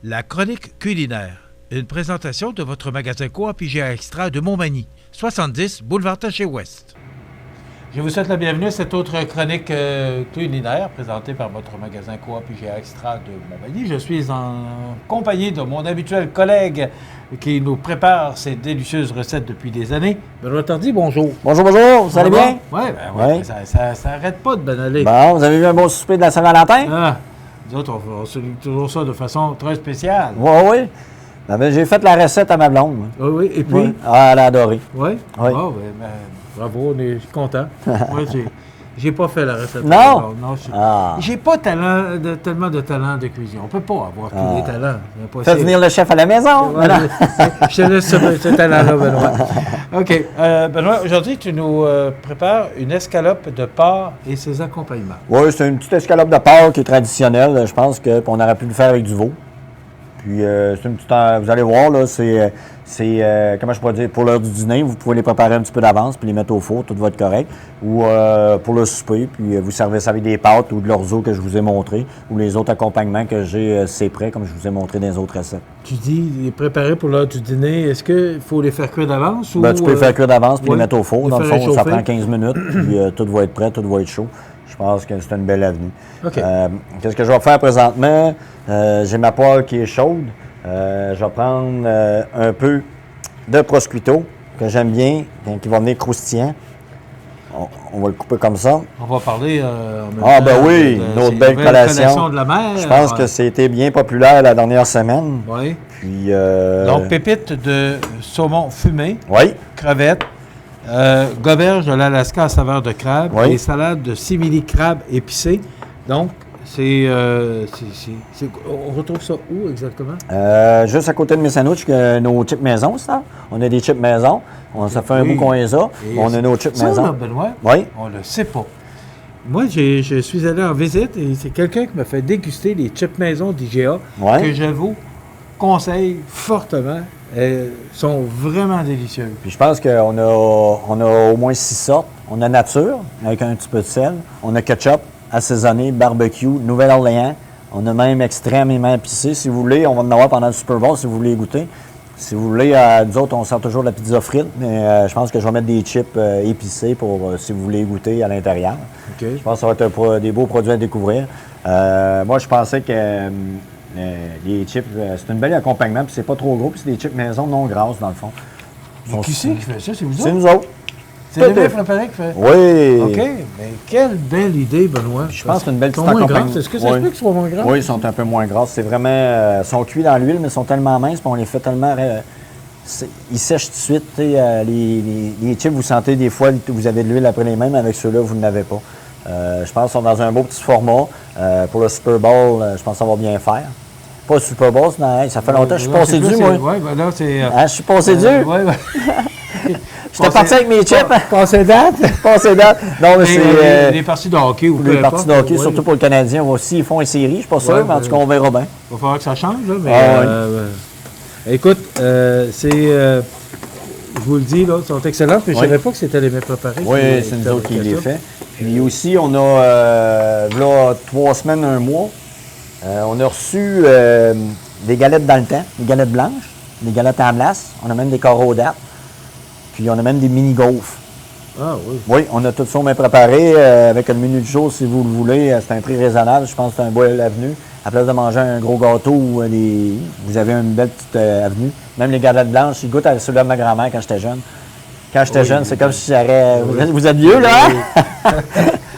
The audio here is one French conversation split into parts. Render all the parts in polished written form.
La chronique culinaire. Une présentation de votre magasin Coop IGA Extra de Montmagny, 70 boulevard Taché-Ouest. Je vous souhaite la bienvenue à cette autre chronique culinaire présentée par votre magasin Coop IGA Extra de Montmagny. Je suis en compagnie de mon habituel collègue qui nous prépare ces délicieuses recettes depuis des années. Benoît Tardy, bonjour. Bonjour, bonjour, vous allez bien? Oui, ouais. Ça n'arrête pas de bien aller. Bon, vous avez eu un bon souper de la Saint-Valentin? Ah, nous autres, on souligne toujours ça de façon très spéciale. Oui, oui. Ben, j'ai fait la recette à ma blonde. Oui, oui. Et puis? Oui. Ah, elle a adoré. Oui? Oui. Oh, bravo, on est content. Moi, j'ai pas fait la recette. Non? Non, j'ai pas tellement de talent de cuisine. On peut pas avoir tous les talents. Faites venir le chef à la maison. Ouais, je te laisse ce talent-là, Benoît. OK. Benoît, aujourd'hui, tu nous prépares une escalope de porc et ses accompagnements. Oui, c'est une petite escalope de porc qui est traditionnelle. Je pense qu'on aurait pu le faire avec du veau. Puis, c'est une petite... vous allez voir, là, c'est comment je pourrais dire, pour l'heure du dîner, vous pouvez les préparer un petit peu d'avance puis les mettre au four, tout va être correct. Ou pour le souper, puis vous servez ça avec des pâtes ou de l'orzo que je vous ai montré, ou les autres accompagnements que j'ai, c'est prêt, comme je vous ai montré dans les autres recettes. Tu dis les préparer pour l'heure du dîner, est-ce qu'il faut les faire cuire d'avance? Ben, tu peux les faire cuire d'avance puis les mettre au four. Dans le fond, ça prend 15 minutes, puis tout va être prêt, tout va être chaud. Je pense que c'est une belle avenue. Okay. Qu'est-ce que je vais faire présentement? J'ai ma poêle qui est chaude. Je vais prendre un peu de prosciutto, que j'aime bien, qui va venir croustillant. On va le couper comme ça. On va parler ben oui, une autre belle collation de la mer. Je pense que c'était bien populaire la dernière semaine. Oui. Puis, donc, pépites de saumon fumé. Oui. Crevettes. Goberge de l'Alaska à saveur de crabe. Oui. Et salade de simili-crabe épicé. Donc, on retrouve ça où exactement? Juste à côté de mes sandwichs, nos chips maison, ça. On a des chips maison. Ça fait un bout qu'on les a. On a nos chips maison. Ça, Benoît, oui. On le sait pas. Moi, je suis allé en visite et c'est quelqu'un qui m'a fait déguster les chips maison d'IGA que je vous conseille fortement. Elles sont vraiment délicieuses. Puis je pense qu'on a au moins 6 sortes. On a nature, avec un petit peu de sel. On a ketchup, assaisonné, barbecue, Nouvelle-Orléans. On a même extrêmement épicé. Si vous voulez, on va en avoir pendant le Super Bowl si vous voulez goûter. Si vous voulez, nous autres, on sort toujours de la pizza frite, mais je pense que je vais mettre des chips épicés pour si vous voulez goûter à l'intérieur. Okay. Je pense que ça va être des beaux produits à découvrir. Moi, je pensais que les chips, c'est un bel accompagnement, puis c'est pas trop gros, puis c'est des chips maison non grasses, dans le fond. Qui c'est qui fait ça? C'est vous autres? C'est nous autres. C'est les mêmes préparés qui fait? Oui. OK. Mais quelle belle idée, Benoît. Je pense que c'est une belle petite accompagnement. Est-ce que ça se peut qu'ils soient moins gras? Oui, ils sont un peu moins grasses. C'est vraiment... ils sont cuits dans l'huile, mais ils sont tellement minces, puis on les fait tellement... ils sèchent tout de suite. Les chips, vous sentez des fois, vous avez de l'huile après les mêmes, avec ceux-là, vous ne l'avez pas. Je pense qu'ils sont dans un beau petit format. Pour le Super Bowl, je pense que ça va bien faire. Pas le Super Bowl, ça fait longtemps que je suis passé dur, moi. Oui, ben là, c'est... je suis passé dur? Oui, oui. J'étais parti avec mes chips. Passé date? Passé date. Non, mais c'est... les parties de hockey ou peu les parties de hockey, surtout pour le Canadien. Aussi, ils font une série, je ne suis pas sûr, mais en tout cas, on verra bien. Il va falloir que ça change, là, mais... écoute, je vous le dis, là, ils sont excellents, puis je ne savais pas que c'était les mêmes préparés. Oui, c'est nous autres qui les fait. Puis aussi, on a, là, 3 semaines, 1 mois, on a reçu des galettes dans le temps, des galettes blanches, des galettes en glace, on a même des carreaux d'app, puis on a même des mini-gaufres. Ah oui. Oui, on a tout ça bien préparé avec le menu du jour, si vous le voulez. C'est un prix raisonnable, je pense que c'est un bel avenue. À place de manger un gros gâteau, vous avez une belle petite avenue. Même les galettes blanches, ils goûtent à celui de ma grand-mère quand j'étais jeune. Quand j'étais jeune, c'est comme si j'aurais... Vous êtes vieux, là?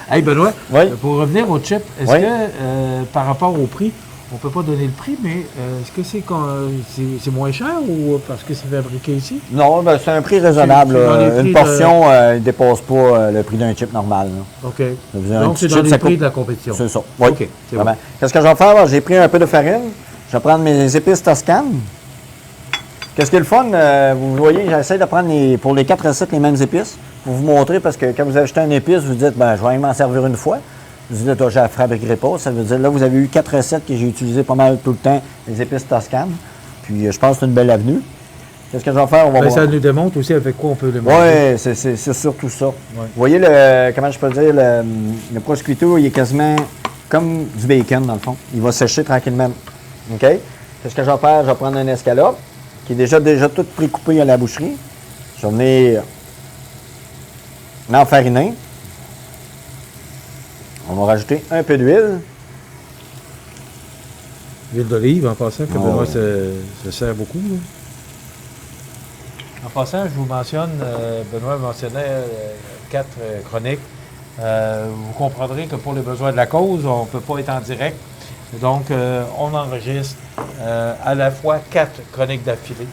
Hey, Benoît, pour revenir au chip, est-ce que par rapport au prix, on ne peut pas donner le prix, mais est-ce que c'est moins cher ou parce que c'est fabriqué ici? Non, c'est un prix raisonnable. Une portion ne dépasse pas le prix d'un chip normal. Là. OK. Donc, c'est dans les prix de la compétition. C'est ça. Oui. OK. Bon. Qu'est-ce que je vais faire? J'ai pris un peu de farine. Je vais prendre mes épices toscanes. Qu'est-ce qui est le fun? Vous voyez, j'essaie de prendre pour les 4 recettes les mêmes épices pour vous montrer, parce que quand vous achetez une épice, vous dites, je vais m'en servir une fois. Vous dites, je ne la fabriquerai pas. Ça veut dire, là, vous avez eu 4 recettes que j'ai utilisées pas mal tout le temps, les épices toscanes. Puis, je pense que c'est une belle avenue. Qu'est-ce que je vais faire? On va voir. Ça nous démontre aussi avec quoi on peut les manger. Oui, c'est surtout ça. Ouais. Vous voyez, comment je peux dire, le prosciutto, il est quasiment comme du bacon, dans le fond. Il va sécher tranquillement. OK? Qu'est-ce que je vais faire? Je vais prendre un escalope qui est déjà tout précoupé à la boucherie. Je vais venir l'enfariner. On va rajouter un peu d'huile. L'huile d'olive, en passant, que Oh. Benoît se sert beaucoup. Là. En passant, je vous mentionne, Benoît mentionnait 4 chroniques. Vous comprendrez que pour les besoins de la cause, on ne peut pas être en direct. Donc, on enregistre à la fois 4 chroniques d'affilée.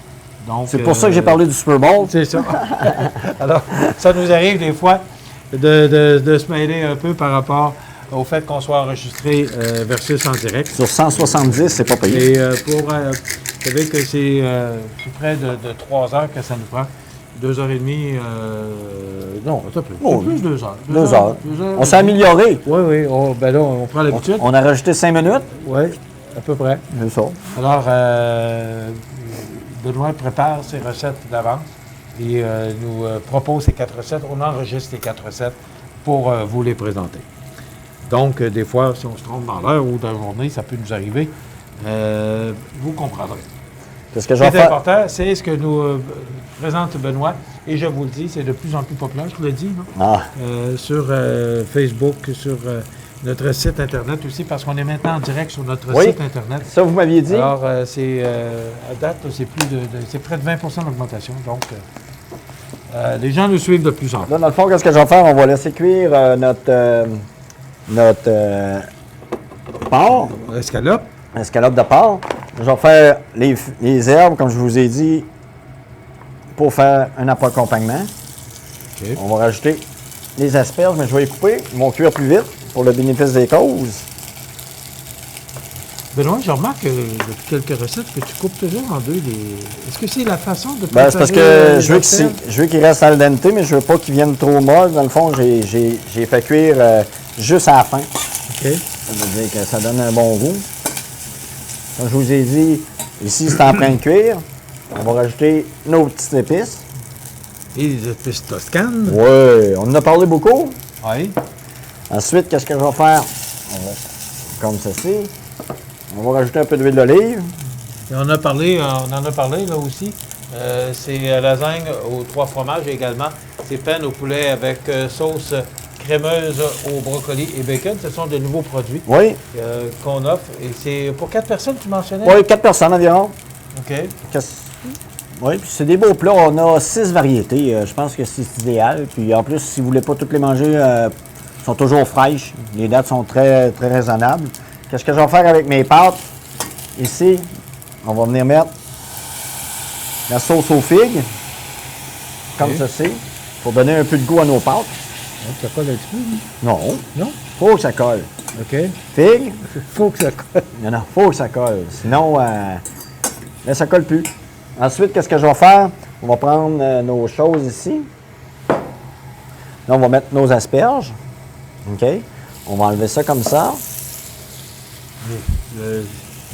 Donc, C'est pour ça que j'ai parlé du Super Bowl. C'est ça. Alors, ça nous arrive des fois de se mêler un peu par rapport au fait qu'on soit enregistré versus en direct. Sur 170, c'est pas payé. Et vous savez que c'est plus près de 3 heures que ça nous prend. 2 heures et demie, non, un peu plus. Oh, Plus 2 heures. 2 heures. On s'est amélioré. Oui, oui. Ben là, on prend l'habitude. On a rajouté 5 minutes. Oui, à peu près. C'est ça. Alors, Benoît prépare ses recettes d'avance et nous propose ses 4 recettes. On enregistre les 4 recettes pour vous les présenter. Donc, des fois, si on se trompe dans l'heure ou dans la journée, ça peut nous arriver. Vous comprendrez. Qu'est-ce que je Ce vais qui est faire? important, c'est ce que nous présente Benoît. Et je vous le dis, c'est de plus en plus populaire, je vous l'ai dit, non? Ah, Sur Facebook, sur notre site Internet aussi, parce qu'on est maintenant en direct sur notre Oui. site Internet. ça, vous m'aviez dit? Alors, c'est à date, c'est c'est près de 20 d'augmentation. Donc, les gens nous suivent de plus en plus. Là, dans le fond, qu'est-ce que je vais faire? On va laisser cuire notre porc, Escalope. escalope de porc. Je vais faire les herbes, comme je vous ai dit, pour faire un accompagnement. OK. On va rajouter les asperges, mais je vais les couper. Ils vont cuire plus vite pour le bénéfice des causes. Benoît, je remarque depuis quelques recettes que tu coupes toujours en deux. Est-ce que c'est la façon de Ben, c'est parce préparer, que je veux qu'il reste al dente, mais je veux pas qu'il vienne trop molle. Dans le fond, j'ai fait cuire juste à la fin. OK. Ça veut dire que ça donne un bon goût. Comme je vous ai dit, ici, c'est en train de cuire. On va rajouter nos petites épices. Et les épices toscanes. Oui, on en a parlé beaucoup. Oui. Ensuite, qu'est-ce que je vais faire? Comme ceci. On va rajouter un peu d'huile d'olive. Et on en a parlé là aussi. C'est lasagne aux 3 fromages également. C'est peine au poulet avec sauce crémeuse au brocoli et bacon. Ce sont de nouveaux produits Oui, qu'on offre. Et c'est pour 4 personnes, tu mentionnais? oui, 4 personnes environ. OK. Oui, puis c'est des beaux plats. On a 6 variétés. Je pense que c'est idéal. Puis en plus, si vous ne voulez pas toutes les manger, elles sont toujours fraîches. Les dates sont très, très raisonnables. Qu'est-ce que je vais faire avec mes pâtes? Ici, on va venir mettre la sauce aux figues, comme Ok. ceci, pour donner un peu de goût à nos pâtes. Donc, ça colle un petit peu, oui. Non, Non? faut que ça colle. OK. Figues, Faut que ça colle. non, faut que ça colle. Sinon, là, ça colle plus. Ensuite, qu'est-ce que je vais faire? On va prendre nos choses ici. Là, on va mettre nos asperges. OK? On va enlever ça comme ça.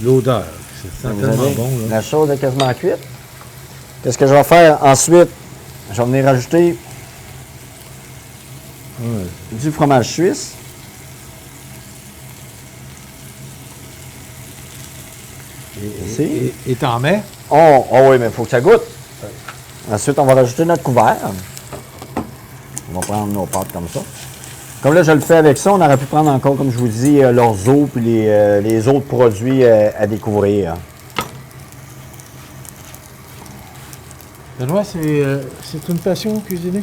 L'odeur. C'est Vous tellement avez- bon, là. La chose est quasiment cuite. Qu'est-ce que je vais faire ensuite? Je vais venir rajouter du fromage suisse. Ici. Et t'en mets? Oh oui, mais il faut que ça goûte. Ensuite, on va rajouter notre couvert. On va prendre nos pâtes comme ça. Comme là, je le fais avec ça, on aurait pu prendre encore, comme je vous dis, leurs os puis les autres produits à découvrir. Benoît, c'est une passion, cuisiner?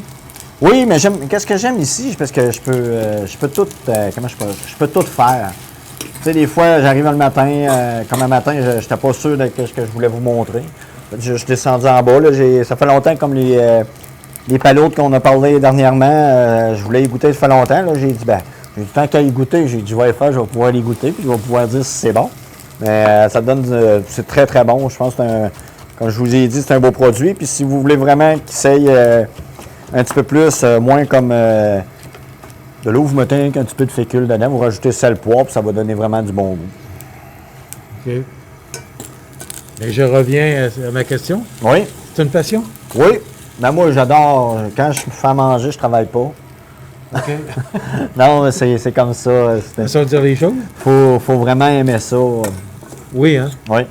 Oui, mais qu'est-ce que j'aime ici? Parce que je peux tout, je peux tout faire. Tu sais, des fois, j'arrive le matin, comme un matin, je n'étais pas sûr de ce que je voulais vous montrer. Je suis descendu en bas, là, ça fait longtemps, comme les palotes qu'on a parlé dernièrement, je voulais y goûter, ça fait longtemps. Là, j'ai dit, tant qu'à y goûter, j'ai dit, je vais les faire, je vais pouvoir les goûter, puis je vais pouvoir dire si c'est bon. Mais ça donne, c'est très, très bon. Je pense que comme je vous ai dit, c'est un beau produit. Puis si vous voulez vraiment qu'il s'aille un petit peu plus, moins comme de l'eau, vous mettez un petit peu de fécule dedans, vous rajoutez sel, poivre, puis ça va donner vraiment du bon goût. OK. Et je reviens à ma question. Oui, C'est une passion? oui. Ben moi, j'adore. Quand je fais à manger, je travaille pas. OK. Non, c'est comme ça. C'est ça de dire les choses? Faut vraiment aimer ça. Oui, hein? Oui.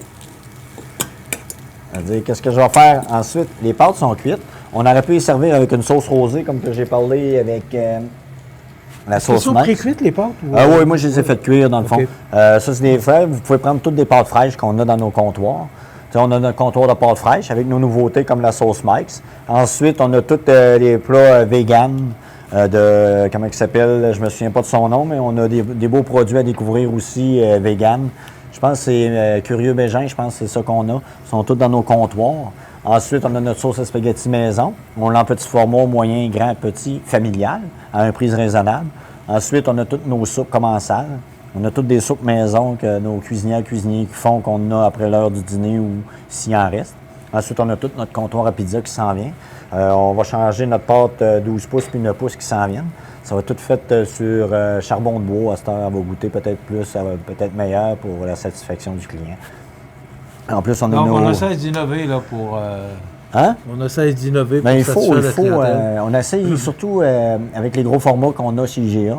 C'est-à-dire, qu'est-ce que je vais faire ensuite? Les pâtes sont cuites. On aurait pu les servir avec une sauce rosée, comme que j'ai parlé avec la sauce Elles sont Max. pré-cuites, les pâtes? Oui, moi, je les ai fait cuire, dans le fond. OK. Ça, c'est des frais. Vous pouvez prendre toutes des pâtes fraîches qu'on a dans nos comptoirs. Tu sais, on a notre comptoir de pâtes fraîches avec nos nouveautés comme la sauce Mike's. Ensuite, on a tous les plats vegan de, comment il s'appelle, je me souviens pas de son nom, mais on a des beaux produits à découvrir aussi vegan. Je pense que c'est Curieux Bégin, je pense que c'est ça qu'on a. Ils sont tous dans nos comptoirs. Ensuite, on a notre sauce à spaghetti maison. On l'a en petit format, moyen, grand, petit, familial, à un prix raisonnable. Ensuite, on a toutes nos soupes commensales. On a toutes des soupes maison que nos cuisinières cuisiniers font qu'on a après l'heure du dîner ou s'il en reste. Ensuite, on a tout notre comptoir à pizza qui s'en vient. On va changer notre pâte 12 pouces puis 9 pouces qui s'en viennent. Ça va être tout fait sur charbon de bois. À cette heure, elle va goûter peut-être plus, ça va peut-être meilleur pour la satisfaction du client. En plus, on a Donc, nos... on essaie d'innover là, pour... Hein? On essaie d'innover pour Bien, il satisfaire la faut clientèle. on essaye surtout avec les gros formats qu'on a chez IGA.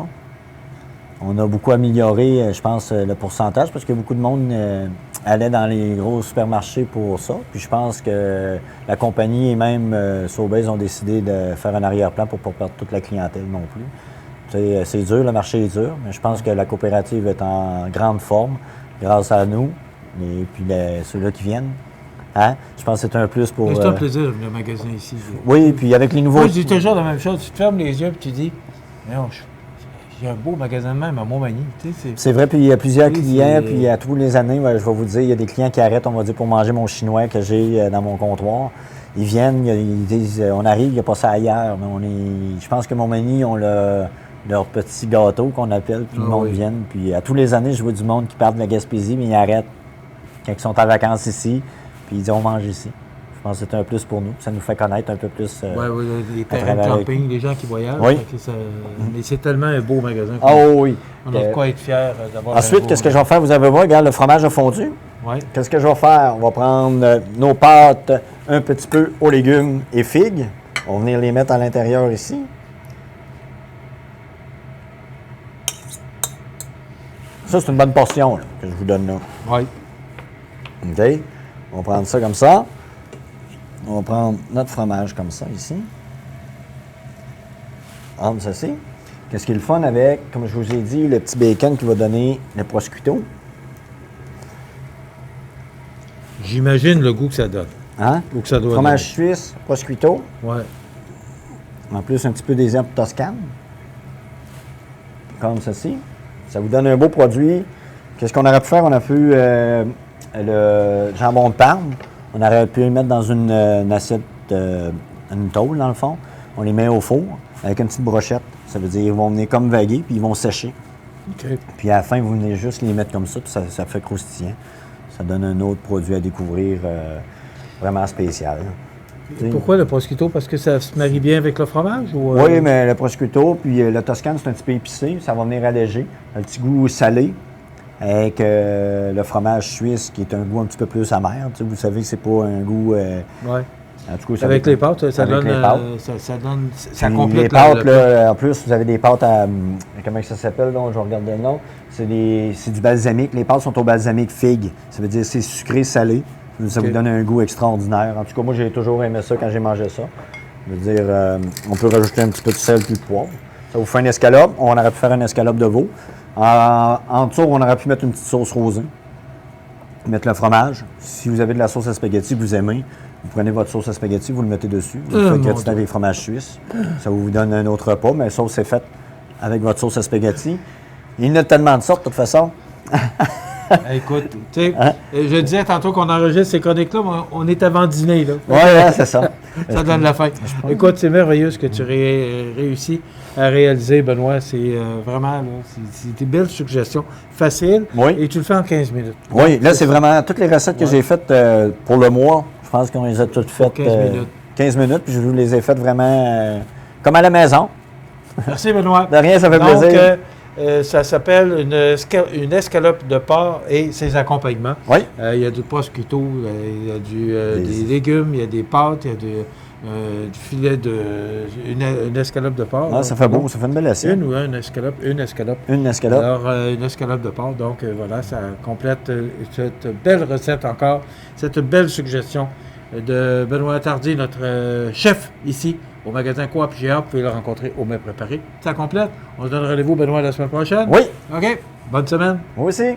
On a beaucoup amélioré, je pense, le pourcentage parce que beaucoup de monde allait dans les gros supermarchés pour ça. Puis je pense que la compagnie et même Sobeys ont décidé de faire un arrière-plan pour ne pas perdre toute la clientèle non plus. Tu sais, c'est dur, le marché est dur, mais je pense que la coopérative est en grande forme grâce à nous et puis ceux-là qui viennent. Hein? Je pense que c'est un plus pour... C'est un plaisir de venir magasiner ici. Oui, puis avec les nouveaux... Moi, je dis toujours la même chose. Tu te fermes les yeux et tu dis, non, j'ai un beau magasin de même à Montmagny. Tu sais, C'est vrai, puis il y a plusieurs Oui, clients, c'est- puis à tous les années, je vais vous dire, il y a des clients qui arrêtent, on va dire, pour manger mon chinois que j'ai dans mon comptoir. Ils viennent, ils disent, on arrive, il n'y a pas ça ailleurs. Mais je pense que Montmagny ont leur petit gâteau qu'on appelle, puis le monde vient. Puis à tous les années, je vois du monde qui part de la Gaspésie, mais ils arrêtent quand ils sont en vacances ici, puis ils disent, on mange ici. Je pense que c'est un plus pour nous. Ça nous fait connaître un peu plus. Oui, les terrains de travers camping, les gens qui voyagent. Oui. Fait que mais c'est tellement un beau magasin. Ah oui. On a de quoi être fiers d'avoir Ensuite, qu'est-ce que je vais faire? Vous avez vu, regarde, le fromage a fondu. Oui. Qu'est-ce que je vais faire? On va prendre nos pâtes un petit peu aux légumes et figues. On va venir les mettre à l'intérieur ici. Ça, c'est une bonne portion là, que je vous donne là. Oui. OK? On va prendre ça comme ça. On va prendre notre fromage comme ça ici. Entre ceci. Qu'est-ce qui est le fun avec, comme je vous ai dit, le petit bacon qui va donner le prosciutto. J'imagine le goût que ça donne. Hein? Ou que ça doit Fromage suisse, prosciutto. donner. Ouais. En plus, un petit peu des herbes toscanes. Comme ceci. Ça vous donne un beau produit. Qu'est-ce qu'on aurait pu faire? On a pu le jambon de Parme. On aurait pu le mettre dans une assiette, une tôle dans le fond. On les met au four avec une petite brochette. Ça veut dire qu'ils vont venir comme vaguer puis ils vont sécher. OK. Puis à la fin, vous venez juste les mettre comme ça, puis ça fait croustillant. Ça donne un autre produit à découvrir vraiment spécial. Et pourquoi le prosciutto? Parce que ça se marie bien avec le fromage? Ou, Oui, mais le prosciutto, puis le Toscane, c'est un petit peu épicé. Ça va venir alléger. Un petit goût salé avec le fromage suisse, qui est un goût un petit peu plus amer. Tu sais, vous savez que c'est pas un goût... Ouais. en tout cas, ça Avec va- les pâtes, ça avec donne... les pâtes. Ça Puis complète les pâtes, là, en plus, vous avez des pâtes à... comment ça s'appelle, là? Je vais regarder le nom. C'est du balsamique. Les pâtes sont au balsamique figue. Ça veut dire c'est sucré, salé. Ça OK. vous donne un goût extraordinaire. En tout cas, moi, j'ai toujours aimé ça quand j'ai mangé ça. Je veux dire, on peut rajouter un petit peu de sel puis de poivre. Ça vous fait un escalope. On aurait pu faire un escalope de veau. En dessous, on aurait pu mettre une petite sauce rosée. Mettre le fromage. Si vous avez de la sauce à spaghetti que vous aimez, vous prenez votre sauce à spaghetti, vous le mettez dessus. Vous le faites mon gratiner Dieu. avec fromage suisse. Ça vous donne un autre repas, mais la sauce est faite avec votre sauce à spaghetti. Il y en a tellement de sortes, de toute façon. Écoute, tu sais, Hein? je disais tantôt qu'on enregistre ces chroniques-là, mais on est avant dîner, là. Oui, c'est ça. Ça donne la fin. Écoute, c'est merveilleux ce que tu réussis à réaliser, Benoît. C'est vraiment, là, c'est des belles suggestions, faciles, Oui. et tu le fais en 15 minutes. Oui, là, c'est vraiment toutes les recettes que j'ai faites pour le mois. Je pense qu'on les a toutes faites. 15 minutes. 15 minutes, puis je vous les ai faites vraiment comme à la maison. Merci, Benoît. De rien, ça fait Donc, plaisir. ça s'appelle une escalope de porc et ses accompagnements. Oui. Il y a du prosciutto, il y a des légumes, il y a des pâtes, il y a du filet une escalope de porc. Ah, ça fait beau, ça fait une belle assiette. Une escalope. Une escalope. Une escalope. Alors, une escalope de porc. Donc, voilà, ça complète cette belle recette encore, cette belle suggestion de Benoît Tardy, notre chef ici au magasin Coop GA. Vous pouvez le rencontrer au mets préparé. Ça complète. On se donne rendez-vous, Benoît, la semaine prochaine. Oui. OK. Bonne semaine. Moi aussi.